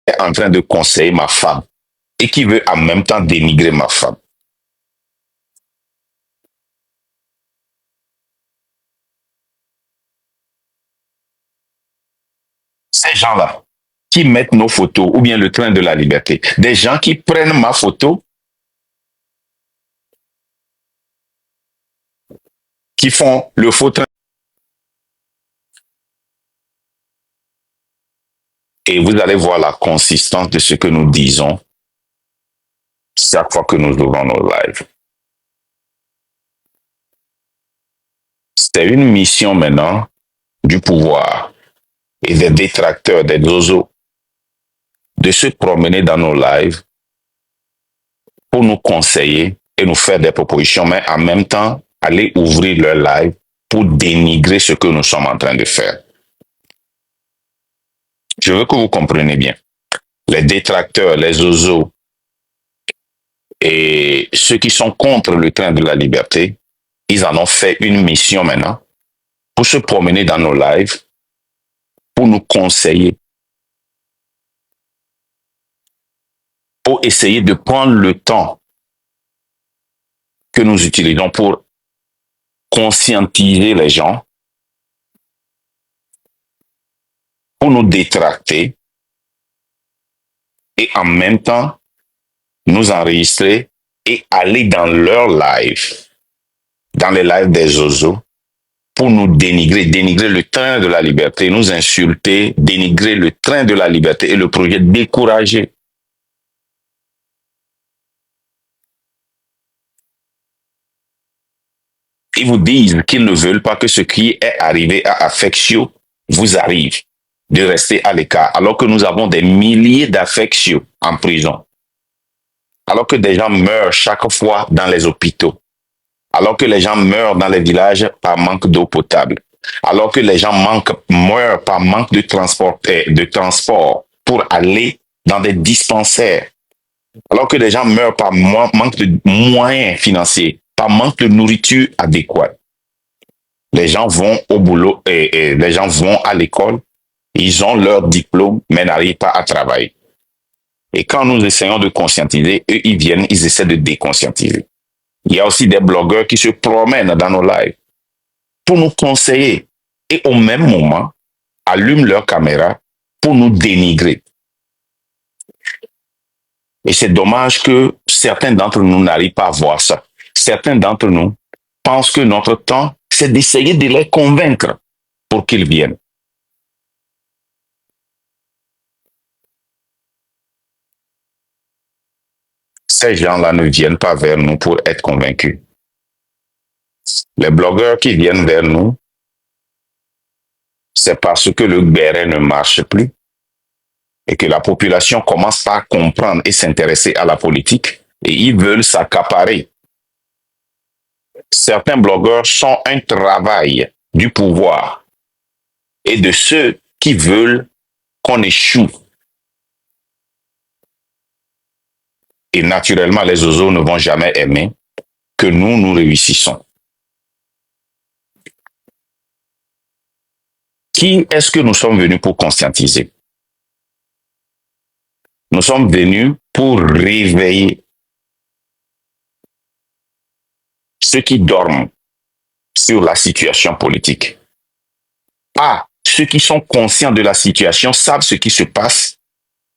est en train de conseiller ma femme et qui veut en même temps dénigrer ma femme. Ces gens-là qui mettent nos photos ou bien le train de la liberté, des gens qui prennent ma photo, qui font le faux train. Et vous allez voir la consistance de ce que nous disons chaque fois que nous ouvrons nos lives. C'est une mission maintenant du pouvoir et des détracteurs, des oiseaux, de se promener dans nos lives pour nous conseiller et nous faire des propositions, mais en même temps, aller ouvrir leur live pour dénigrer ce que nous sommes en train de faire. Je veux que vous compreniez bien. Les détracteurs, les oiseaux et ceux qui sont contre le train de la liberté, ils en ont fait une mission maintenant pour se promener dans nos lives, pour nous conseiller, pour essayer de prendre le temps que nous utilisons pour conscientiser les gens, pour nous détracter et en même temps nous enregistrer et aller dans leur live, dans les lives des oiseaux, pour nous dénigrer, dénigrer le train de la liberté, nous insulter, dénigrer le train de la liberté et le projet décourager. Ils vous disent qu'ils ne veulent pas que ce qui est arrivé à Affectio vous arrive, de rester à l'écart, alors que nous avons des milliers d'Affectio en prison, alors que des gens meurent chaque fois dans les hôpitaux, alors que les gens meurent dans les villages par manque d'eau potable, alors que les gens meurent par manque de transport pour aller dans des dispensaires, alors que les gens meurent par manque de moyens financiers, par manque de nourriture adéquate. Les gens vont au boulot et les gens vont à l'école, ils ont leur diplôme, mais n'arrivent pas à travailler. Et quand nous essayons de conscientiser, eux, ils viennent, ils essaient de déconscientiser. Il y a aussi des blogueurs qui se promènent dans nos lives pour nous conseiller et au même moment allument leur caméra pour nous dénigrer. Et c'est dommage que certains d'entre nous n'arrivent pas à voir ça. Certains d'entre nous pensent que notre temps, c'est d'essayer de les convaincre pour qu'ils viennent. Ces gens-là ne viennent pas vers nous pour être convaincus. Les blogueurs qui viennent vers nous, c'est parce que le béret ne marche plus et que la population commence à comprendre et s'intéresser à la politique et ils veulent s'accaparer. Certains blogueurs sont un travail du pouvoir et de ceux qui veulent qu'on échoue. Et naturellement, les oiseaux ne vont jamais aimer que nous réussissons. Qui est-ce que nous sommes venus pour conscientiser? Nous sommes venus pour réveiller ceux qui dorment sur la situation politique. Ah, ceux qui sont conscients de la situation, savent ce qui se passe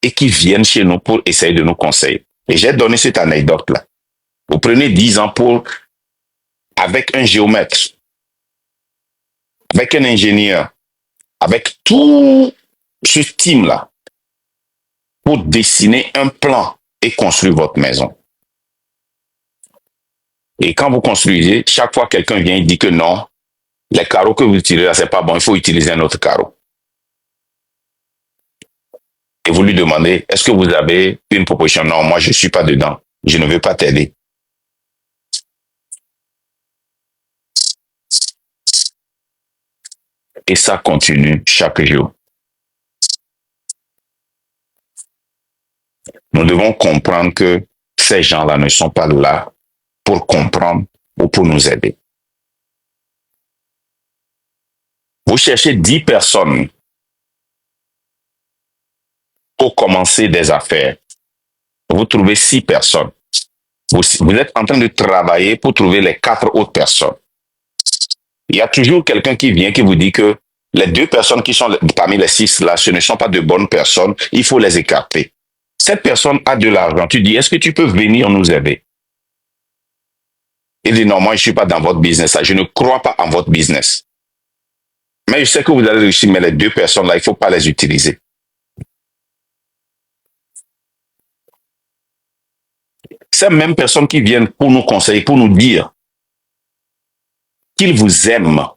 et qui viennent chez nous pour essayer de nous conseiller. Et j'ai donné cette anecdote-là. Vous prenez 10 ans avec un géomètre, avec un ingénieur, avec tout ce team-là, pour dessiner un plan et construire votre maison. Et quand vous construisez, chaque fois quelqu'un vient et dit que non, les carreaux que vous utilisez là, c'est pas bon, il faut utiliser un autre carreau. Et vous lui demandez, est-ce que vous avez une proposition? Non, moi je ne suis pas dedans, je ne veux pas t'aider. Et ça continue chaque jour. Nous devons comprendre que ces gens-là ne sont pas là pour comprendre ou pour nous aider. Vous cherchez 10 personnes pour commencer des affaires. Vous trouvez 6 personnes. Vous êtes en train de travailler pour trouver les 4 autres personnes. Il y a toujours quelqu'un qui vient qui vous dit que les 2 personnes qui sont parmi les 6 là, ce ne sont pas de bonnes personnes, il faut les écarter. Cette personne a de l'argent. Tu dis, est-ce que tu peux venir nous aider? Il dit, non, moi je ne suis pas dans votre business. Je ne crois pas en votre business. Mais je sais que vous allez réussir, mais les 2 personnes là, il ne faut pas les utiliser. Ces mêmes personnes qui viennent pour nous conseiller, pour nous dire qu'ils vous aiment,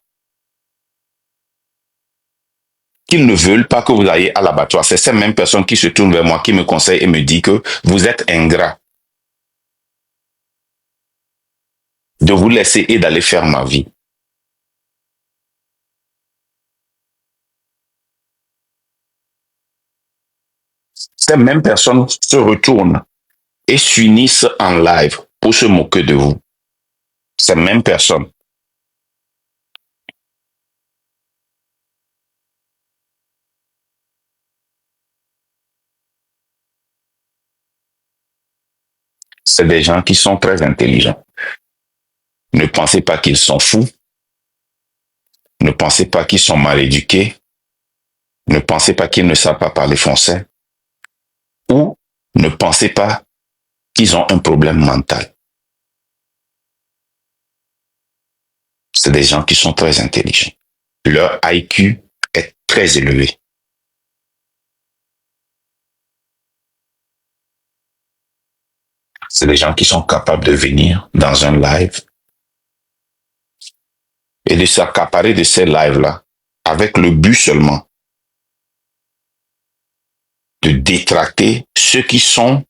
qu'ils ne veulent pas que vous ayez à l'abattoir. C'est ces mêmes personnes qui se tournent vers moi, qui me conseillent et me disent que vous êtes ingrat de vous laisser et d'aller faire ma vie. Ces mêmes personnes se retournent et s'unissent en live pour se moquer de vous. Ces mêmes personnes. C'est des gens qui sont très intelligents. Ne pensez pas qu'ils sont fous. Ne pensez pas qu'ils sont mal éduqués. Ne pensez pas qu'ils ne savent pas parler français. Ou ne pensez pas qu'ils ont un problème mental. C'est des gens qui sont très intelligents. Leur IQ est très élevé. C'est des gens qui sont capables de venir dans un live et de s'accaparer de ces lives-là avec le but seulement de détracter ceux qui sont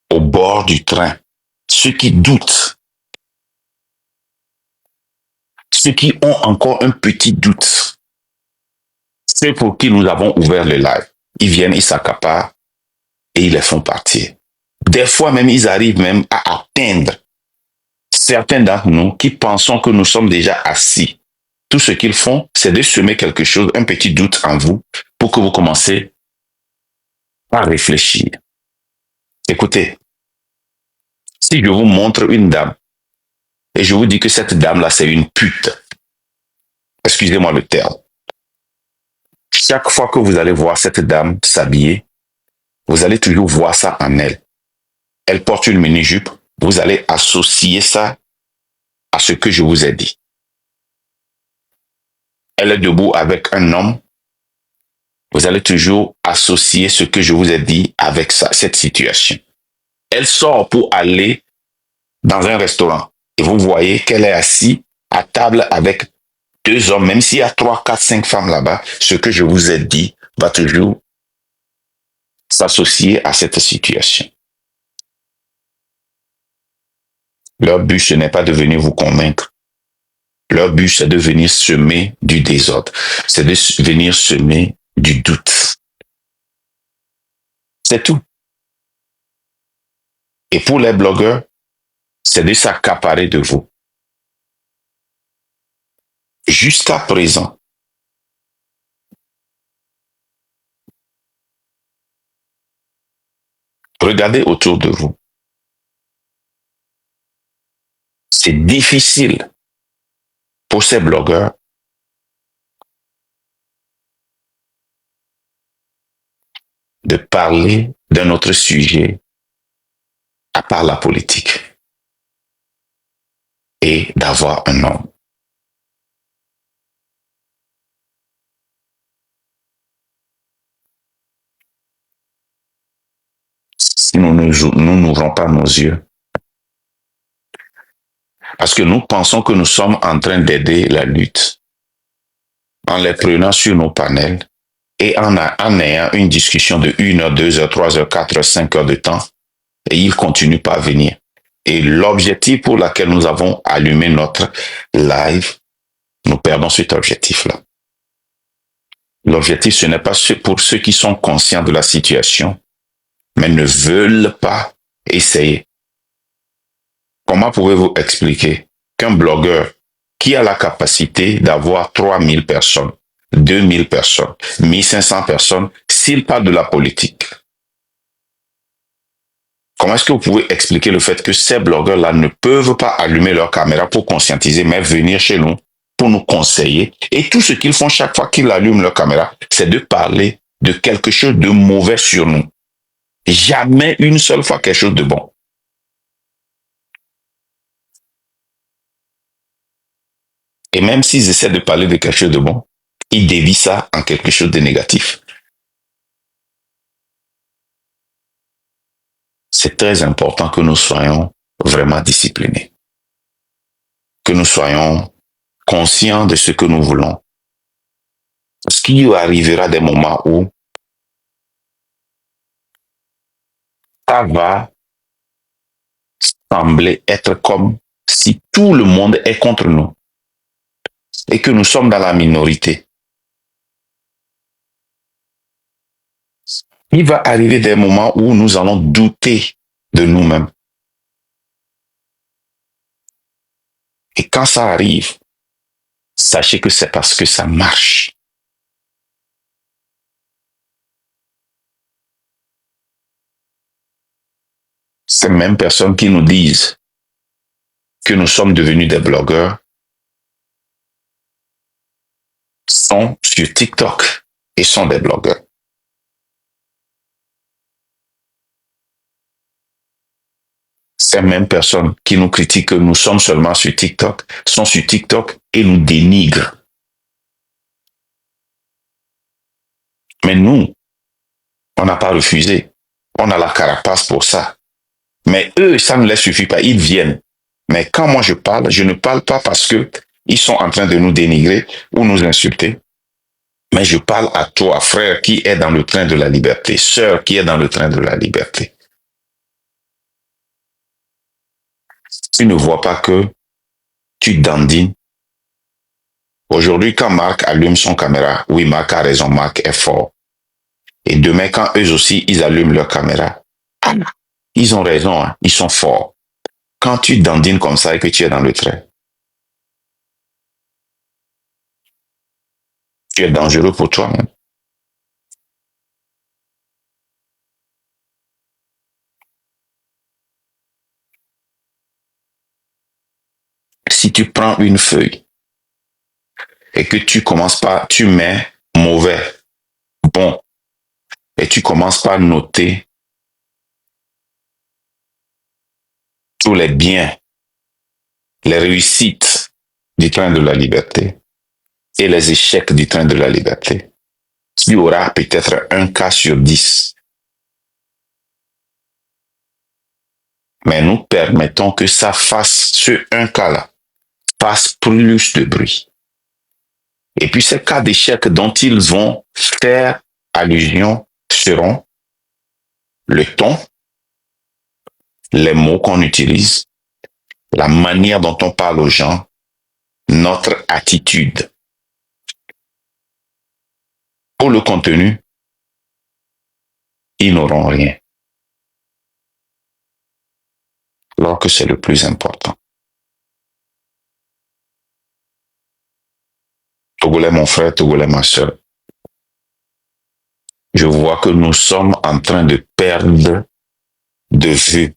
au bord du train, ceux qui doutent, ceux qui ont encore un petit doute. Ceux pour qui nous avons ouvert le live. Ils viennent, ils s'accaparent et ils les font partir. Des fois même, ils arrivent même à atteindre certains d'entre nous qui pensons que nous sommes déjà assis. Tout ce qu'ils font, c'est de semer quelque chose, un petit doute en vous, pour que vous commencez à réfléchir. Écoutez, si je vous montre une dame, et je vous dis que cette dame-là, c'est une pute, excusez-moi le terme, chaque fois que vous allez voir cette dame s'habiller, vous allez toujours voir ça en elle. Elle porte une mini-jupe, vous allez associer ça à ce que je vous ai dit. Elle est debout avec un homme, vous allez toujours associer ce que je vous ai dit avec ça, cette situation. Elle sort pour aller dans un restaurant et vous voyez qu'elle est assise à table avec 2 hommes, même s'il y a 3, 4, 5 femmes là-bas, ce que je vous ai dit va toujours s'associer à cette situation. Leur but, ce n'est pas de venir vous convaincre. Leur but, c'est de venir semer du désordre. C'est de venir semer du doute. C'est tout. Et pour les blogueurs, c'est de s'accaparer de vous. Jusqu'à présent, regardez autour de vous. C'est difficile pour ces blogueurs de parler d'un autre sujet à part la politique et d'avoir un nom. Si nous n'ouvrons pas nos yeux, parce que nous pensons que nous sommes en train d'aider la lutte en les prenant sur nos panels et en ayant une discussion de 1 heure, 2 heures, 3 heures, 4 heures, 5 heures de temps, et ils continuent pas à venir. Et l'objectif pour lequel nous avons allumé notre live, nous perdons cet objectif-là. L'objectif, ce n'est pas pour ceux qui sont conscients de la situation, mais ne veulent pas essayer. Comment pouvez-vous expliquer qu'un blogueur qui a la capacité d'avoir 3000 personnes, 2000 personnes, 1500 personnes, s'il parle de la politique, comment est-ce que vous pouvez expliquer le fait que ces blogueurs-là ne peuvent pas allumer leur caméra pour conscientiser, mais venir chez nous pour nous conseiller? Et tout ce qu'ils font chaque fois qu'ils allument leur caméra, c'est de parler de quelque chose de mauvais sur nous. Jamais une seule fois quelque chose de bon. Et même s'ils essaient de parler de quelque chose de bon, ils dévient ça en quelque chose de négatif. C'est très important que nous soyons vraiment disciplinés, que nous soyons conscients de ce que nous voulons. Parce qu'il arrivera des moments où ça va sembler être comme si tout le monde est contre nous et que nous sommes dans la minorité. Il va arriver des moments où nous allons douter de nous-mêmes. Et quand ça arrive, sachez que c'est parce que ça marche. Ces mêmes personnes qui nous disent que nous sommes devenus des blogueurs sont sur TikTok et sont des blogueurs. Ces mêmes personnes qui nous critiquent que nous sommes seulement sur TikTok sont sur TikTok et nous dénigrent. Mais nous, on n'a pas refusé. On a la carapace pour ça. Mais eux, ça ne leur suffit pas. Ils viennent. Mais quand moi je parle, je ne parle pas parce que ils sont en train de nous dénigrer ou nous insulter. Mais je parle à toi, frère, qui est dans le train de la liberté, sœur, qui est dans le train de la liberté. Tu ne vois pas que tu dandines. Aujourd'hui, quand Marc allume son caméra, oui, Marc a raison, Marc est fort. Et demain, quand eux aussi, ils allument leur caméra, ils ont raison, hein, ils sont forts. Quand tu dandines comme ça et que tu es dans le train, tu es dangereux pour toi-même. Si tu prends une feuille et que tu commences par, tu mets mauvais, bon, et tu commences par noter tous les biens, les réussites du train de la liberté et les échecs du train de la liberté, tu auras peut-être un cas sur 10. Mais nous permettons que ça fasse, ce un cas-là, fasse plus de bruit. Et puis ces cas d'échec dont ils vont faire allusion seront le ton, les mots qu'on utilise, la manière dont on parle aux gens, notre attitude. Pour le contenu, ils n'auront rien. Alors que c'est le plus important. Togolais, mon frère, Togolais, ma soeur, je vois que nous sommes en train de perdre de vue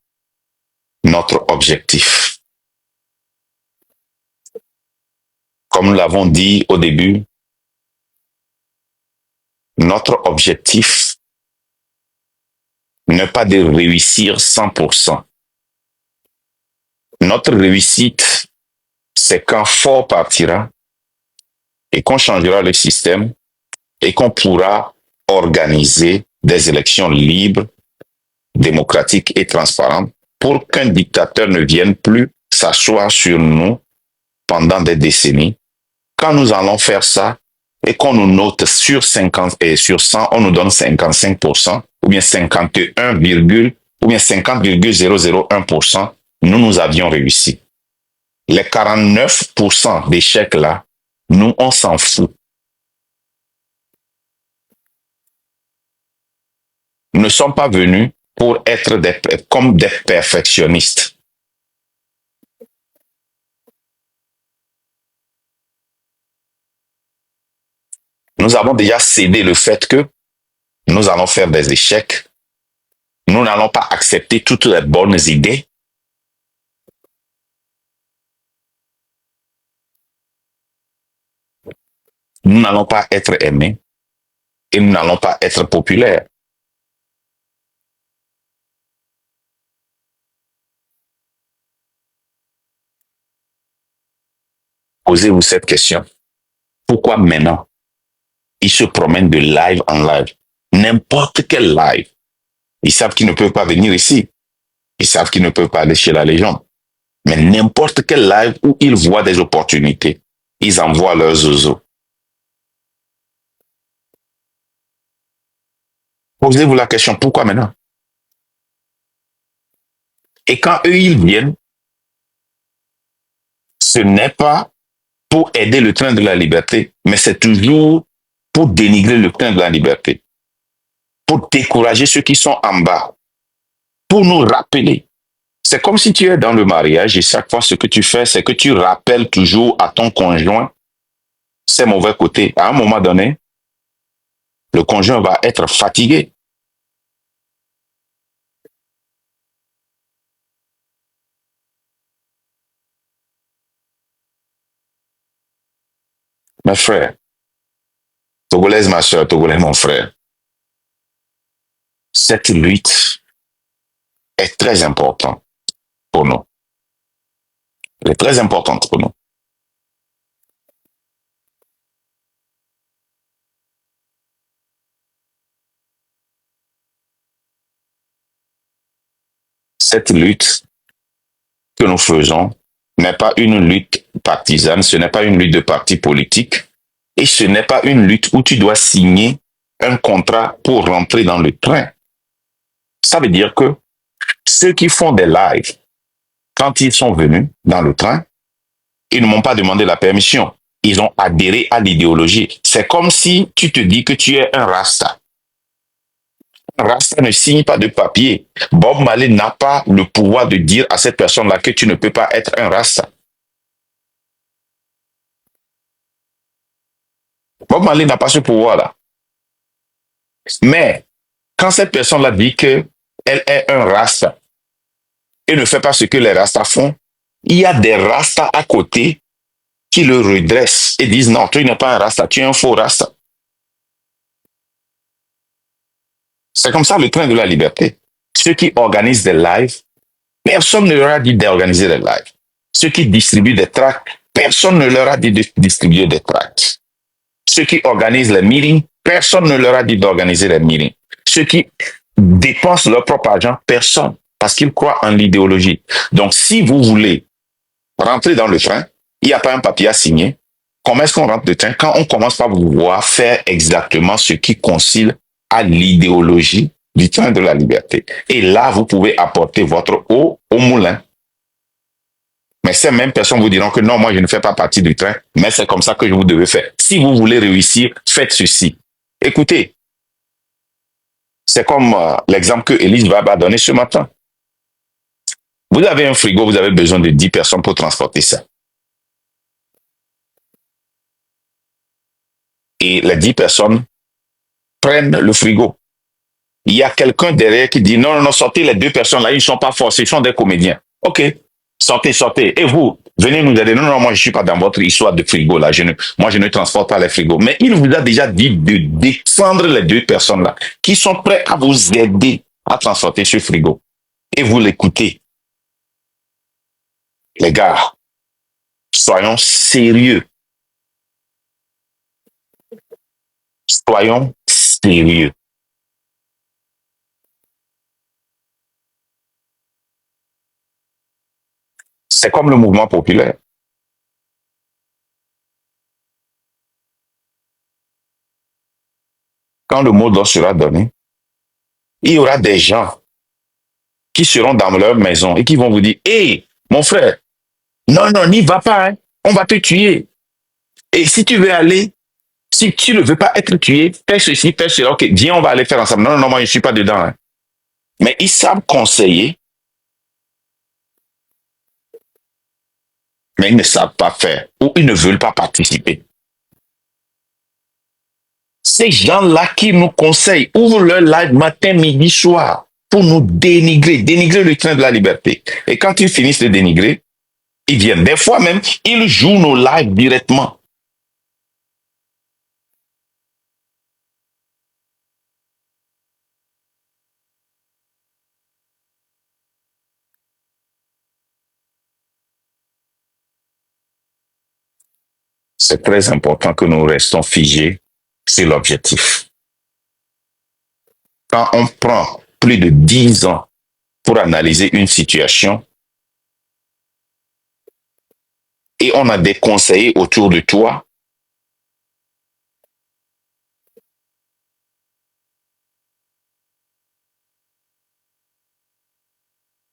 notre objectif. Comme nous l'avons dit au début, notre objectif n'est pas de réussir 100%. Notre réussite, c'est quand fort partira et qu'on changera le système et qu'on pourra organiser des élections libres, démocratiques et transparentes pour qu'un dictateur ne vienne plus s'asseoir sur nous pendant des décennies. Quand nous allons faire ça et qu'on nous note sur 50 et sur 100, on nous donne 55% ou bien 51, ou bien 50,001%, nous avions réussi. Les 49% d'échecs là, nous, on s'en fout. Nous ne sommes pas venus pour être comme des perfectionnistes. Nous avons déjà cédé le fait que Nous allons faire des échecs. Nous n'allons pas accepter toutes les bonnes idées. Nous n'allons pas être aimés et nous n'allons pas être populaires. Posez-vous cette question. Pourquoi maintenant ils se promènent de live en live? N'importe quel live. Ils savent qu'ils ne peuvent pas venir ici. Ils savent qu'ils ne peuvent pas aller chez la légende. Mais n'importe quel live où ils voient des opportunités, ils envoient leurs zozos. Posez-vous la question, pourquoi maintenant? Et quand eux, ils viennent, ce n'est pas pour aider le train de la liberté, mais c'est toujours pour dénigrer le train de la liberté, pour décourager ceux qui sont en bas, pour nous rappeler. C'est comme si tu es dans le mariage et chaque fois ce que tu fais, c'est que tu rappelles toujours à ton conjoint ses mauvais côtés. À un moment donné, le conjoint va être fatigué. Mes frères, Togolaise ma soeur, Togolais mon frère, cette lutte est très importante pour nous. Elle est très importante pour nous. Cette lutte que nous faisons n'est pas une lutte partisane, ce n'est pas une lutte de parti politique et ce n'est pas une lutte où tu dois signer un contrat pour rentrer dans le train. Ça veut dire que ceux qui font des lives, quand ils sont venus dans le train, ils ne m'ont pas demandé la permission. Ils ont adhéré à l'idéologie. C'est comme si tu te dis que tu es un rasta. Un rasta ne signe pas de papier. Bob Marley n'a pas le pouvoir de dire à cette personne-là que tu ne peux pas être un rasta. Bob Marley n'a pas ce pouvoir-là. Mais quand cette personne-là dit qu'elle est un rasta et ne fait pas ce que les rastas font, il y a des rastas à côté qui le redressent et disent non, tu n'es pas un rasta, tu es un faux rasta. C'est comme ça le train de la liberté. Ceux qui organisent des lives, personne ne leur a dit d'organiser des lives. Ceux qui distribuent des tracts, personne ne leur a dit de distribuer des tracts. Ceux qui organisent les meetings, personne ne leur a dit d'organiser les meetings. Ceux qui dépensent leur propre argent, personne, parce qu'ils croient en l'idéologie. Donc, si vous voulez rentrer dans le train, il n'y a pas un papier à signer. Comment est-ce qu'on rentre le train? Quand on commence par vous voir faire exactement ce qui coïncide à l'idéologie du train de la liberté. Et là, vous pouvez apporter votre eau au moulin. Mais ces mêmes personnes vous diront que non, moi je ne fais pas partie du train, mais c'est comme ça que vous devez faire. Si vous voulez réussir, faites ceci. Écoutez, c'est comme l'exemple que Elise va donner ce matin. Vous avez un frigo, vous avez besoin de 10 personnes pour transporter ça. Et les 10 personnes prennent le frigo. Il y a quelqu'un derrière qui dit non, non, non, sortez les 2 personnes là, ils ne sont pas forcés, ils sont des comédiens. Ok, sortez, sortez. Et vous, venez nous aider. Non, non, moi je ne suis pas dans votre histoire de frigo là. Moi je ne transporte pas les frigos. Mais il vous a déjà dit de descendre les 2 personnes là qui sont prêts à vous aider à transporter ce frigo. Et vous l'écoutez. Les gars, soyons sérieux. Soyons sérieux. C'est comme le mouvement populaire. Quand le mot d'ordre sera donné, il y aura des gens qui seront dans leur maison et qui vont vous dire, hé, mon frère, non, non, n'y va pas, hein. On va te tuer. Et si tu veux aller, si tu ne veux pas être tué, fais ceci, fais cela, ok, viens, on va aller faire ensemble. Non, non, non, moi, je ne suis pas dedans. Hein. Mais ils savent conseiller, mais ils ne savent pas faire ou ils ne veulent pas participer. Ces gens-là qui nous conseillent ouvrent leur live matin, midi, soir pour nous dénigrer, dénigrer le train de la liberté. Et quand ils finissent de dénigrer, ils viennent. Des fois même, ils jouent nos lives directement. C'est très important que nous restons figés sur l'objectif. Quand on prend plus de 10 ans pour analyser une situation et on a des conseillers autour de toi,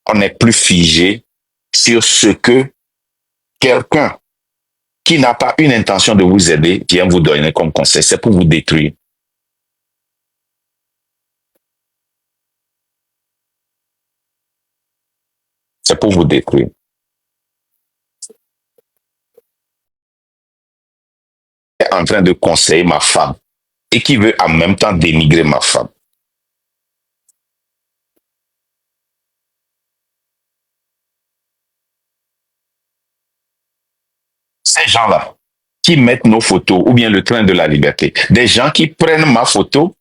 on n'est plus figé sur ce que quelqu'un qui n'a pas une intention de vous aider vient vous donner comme conseil. C'est pour vous détruire. C'est pour vous détruire. Est en train de conseiller ma femme et qui veut en même temps dénigrer ma femme. Ces gens-là qui mettent nos photos ou bien le train de la liberté, des gens qui prennent ma photo,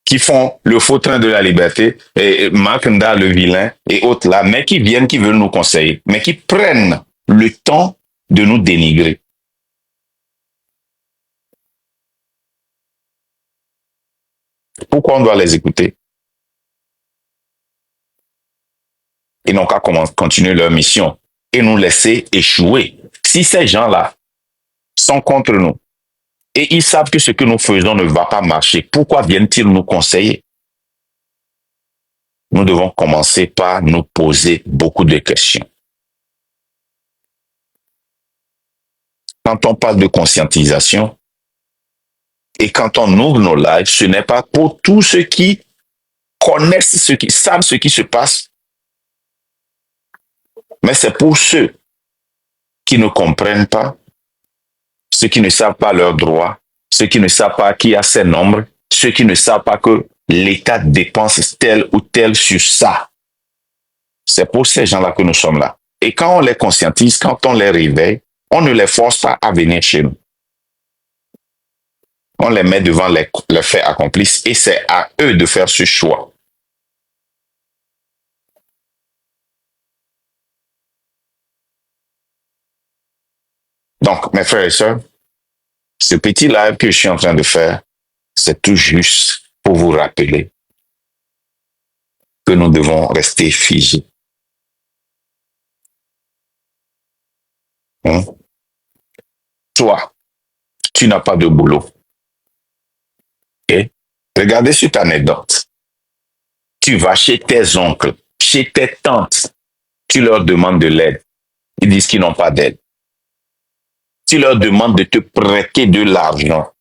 qui font le faux train de la liberté, et Marc Nda le vilain et autres là, mais qui viennent, qui veulent nous conseiller, mais qui prennent le temps de nous dénigrer. Pourquoi on doit les écouter? Ils n'ont qu'à continuer leur mission et nous laisser échouer. Si ces gens-là sont contre nous et ils savent que ce que nous faisons ne va pas marcher, pourquoi viennent-ils nous conseiller? Nous devons commencer par nous poser beaucoup de questions. Quand on parle de conscientisation et quand on ouvre nos lives, ce n'est pas pour tous ceux qui connaissent ce qui savent ce qui se passe, mais c'est pour ceux qui ne comprennent pas, ceux qui ne savent pas leurs droits, ceux qui ne savent pas qui a ces nombres, ceux qui ne savent pas que l'État dépense tel ou tel sur ça. C'est pour ces gens-là que nous sommes là. Et quand on les conscientise, quand on les réveille, on ne les force pas à venir chez nous. On les met devant les faits accomplis et c'est à eux de faire ce choix. Donc, mes frères et sœurs, ce petit live que je suis en train de faire, c'est tout juste pour vous rappeler que nous devons rester figés. Hein? Toi, tu n'as pas de boulot. Okay? Regardez cette anecdote. Tu vas chez tes oncles, chez tes tantes, tu leur demandes de l'aide. Ils disent qu'ils n'ont pas d'aide. Tu leur demandes de te prêter de l'argent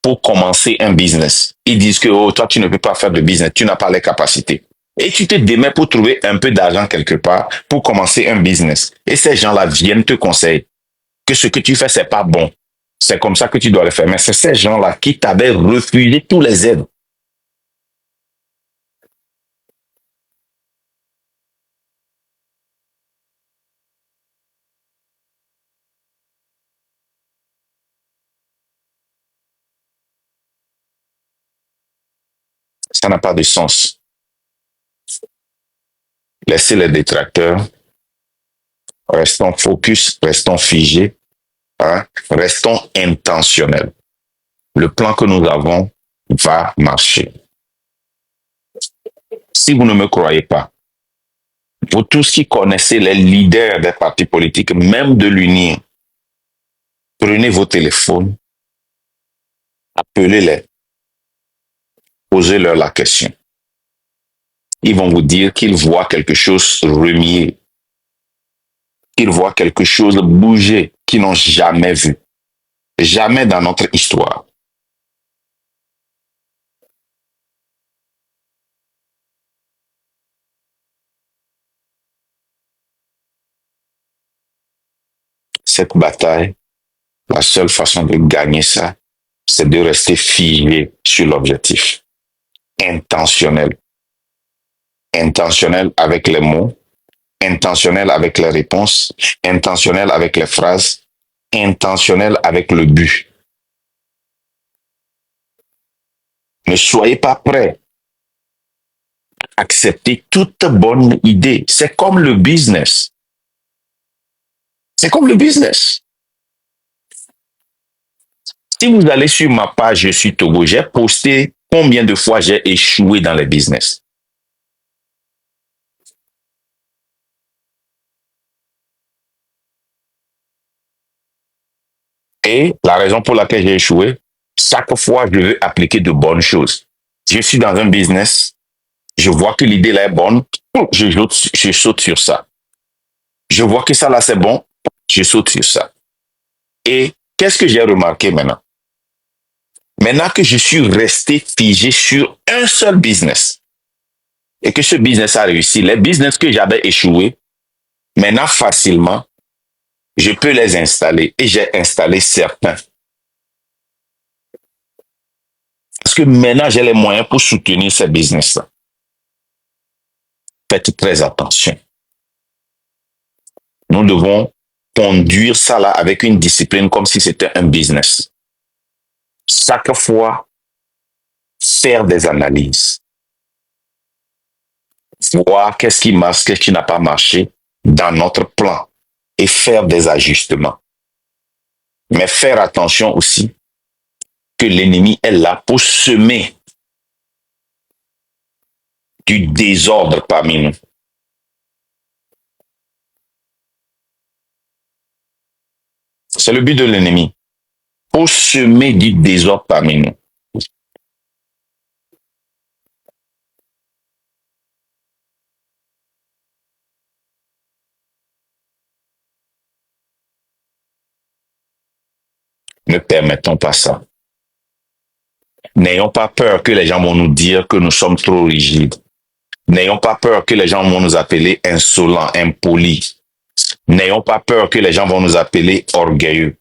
pour commencer un business. Ils disent que oh, toi, tu ne peux pas faire de business, tu n'as pas les capacités. Et tu te démets pour trouver un peu d'argent quelque part pour commencer un business. Et ces gens-là viennent te conseiller que ce que tu fais, c'est pas bon. C'est comme ça que tu dois le faire. Mais c'est ces gens-là qui t'avaient refusé tous les aides. Ça n'a pas de sens. Laissez les détracteurs. Restons focus, restons figés, hein, restons intentionnels. Le plan que nous avons va marcher. Si vous ne me croyez pas, vous tous qui connaissez les leaders des partis politiques, même de l'Union, prenez vos téléphones, appelez-les, posez-leur la question. Ils vont vous dire qu'ils voient quelque chose remuer, qu'ils voient quelque chose bouger qu'ils n'ont jamais vu, jamais dans notre histoire. cette bataille, la seule façon de gagner ça, c'est de rester figé sur l'objectif. Intentionnel. Intentionnel avec les mots, intentionnel avec les réponses, intentionnel avec les phrases, intentionnel avec le but. Ne soyez pas prêts à accepter toute bonne idée. C'est comme le business. C'est comme le business. Si vous allez sur ma page Je suis Togo, j'ai posté combien de fois j'ai échoué dans les business. Et la raison pour laquelle j'ai échoué, chaque fois, je veux appliquer de bonnes choses. Je suis dans un business, je vois que l'idée là est bonne, je saute sur ça. Je vois que ça là c'est bon, je saute sur ça. Et qu'est-ce que j'ai remarqué maintenant? Maintenant que je suis resté figé sur un seul business et que ce business a réussi, les business que j'avais échoué, maintenant facilement, je peux les installer et j'ai installé certains. Parce que maintenant, j'ai les moyens pour soutenir ces business-là. Faites très attention. Nous devons conduire ça là avec une discipline comme si c'était un business. Chaque fois, faire des analyses. Voir qu'est-ce qui marche, qu'est-ce qui n'a pas marché dans notre plan et faire des ajustements. Mais faire attention aussi que l'ennemi est là pour semer du désordre parmi nous. C'est le but de l'ennemi. Pour semer du désordre parmi nous. Ne permettons pas ça. N'ayons pas peur que les gens vont nous dire que nous sommes trop rigides. N'ayons pas peur que les gens vont nous appeler insolents, impolis. N'ayons pas peur que les gens vont nous appeler orgueilleux.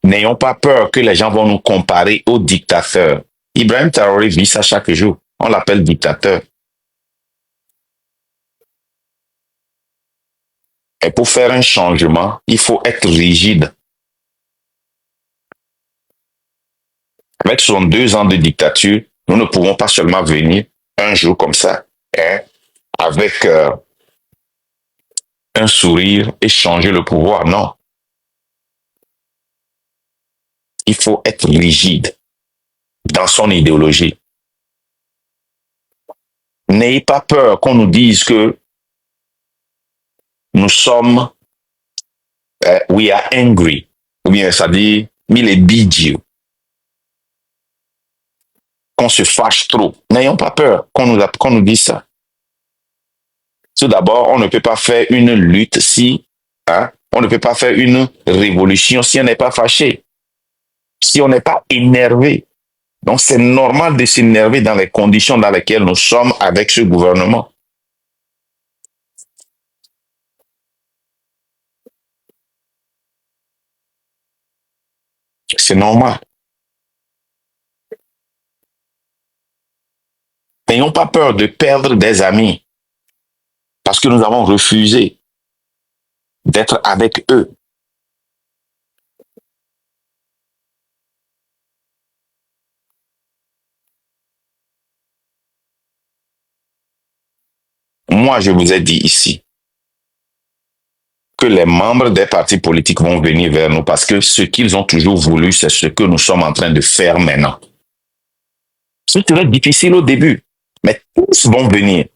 N'ayons pas peur que les gens vont nous comparer aux dictateurs. Ibrahim Traoré vit ça chaque jour. On l'appelle dictateur. Et pour faire un changement, il faut être rigide. Avec 62 ans de dictature, nous ne pouvons pas seulement venir un jour comme ça, hein, avec un sourire et changer le pouvoir. Non. Il faut être rigide dans son idéologie. N'ayez pas peur qu'on nous dise que nous sommes, we are angry, ou bien ça dit, mille et bidjou, qu'on se fâche trop. N'ayons pas peur qu'on nous dise ça. Tout d'abord, on ne peut pas faire une lutte si, on ne peut pas faire une révolution si on n'est pas fâché, si on n'est pas énervé. Donc c'est normal de s'énerver dans les conditions dans lesquelles nous sommes avec ce gouvernement. C'est normal. N'ayons pas peur de perdre des amis parce que nous avons refusé d'être avec eux. Moi, je vous ai dit ici que les membres des partis politiques vont venir vers nous parce que ce qu'ils ont toujours voulu, c'est ce que nous sommes en train de faire maintenant. Ce serait difficile au début, mais tous vont venir.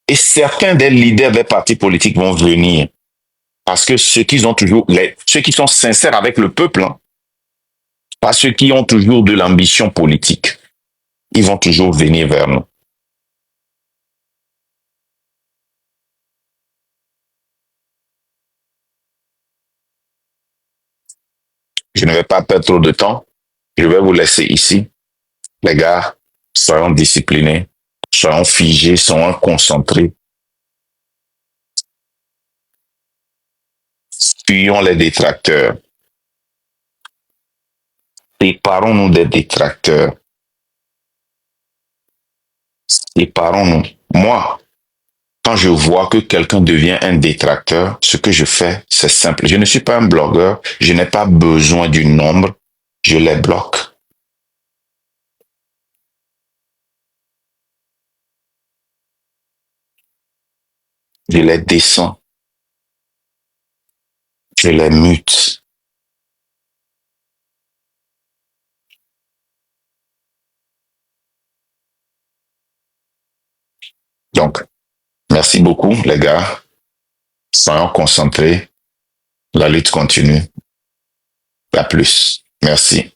Et certains des leaders des partis politiques vont venir parce que ceux qui sont sincères avec le peuple, pas ceux qui ont toujours de l'ambition politique, ils vont toujours venir vers nous. Je ne vais pas perdre trop de temps. Je vais vous laisser ici. Les gars, soyons disciplinés, soyons figés, soyons concentrés fuyons les détracteurs. Séparons-nous des détracteurs. Séparons-nous. Moi, quand je vois que quelqu'un devient un détracteur, ce que je fais, c'est simple. Je ne suis pas un blogueur. Je n'ai pas besoin du nombre. Je les bloque. Je les descends. Je les mute. Donc, merci beaucoup, les gars. Soyons concentrés. La lutte continue. À plus. Merci.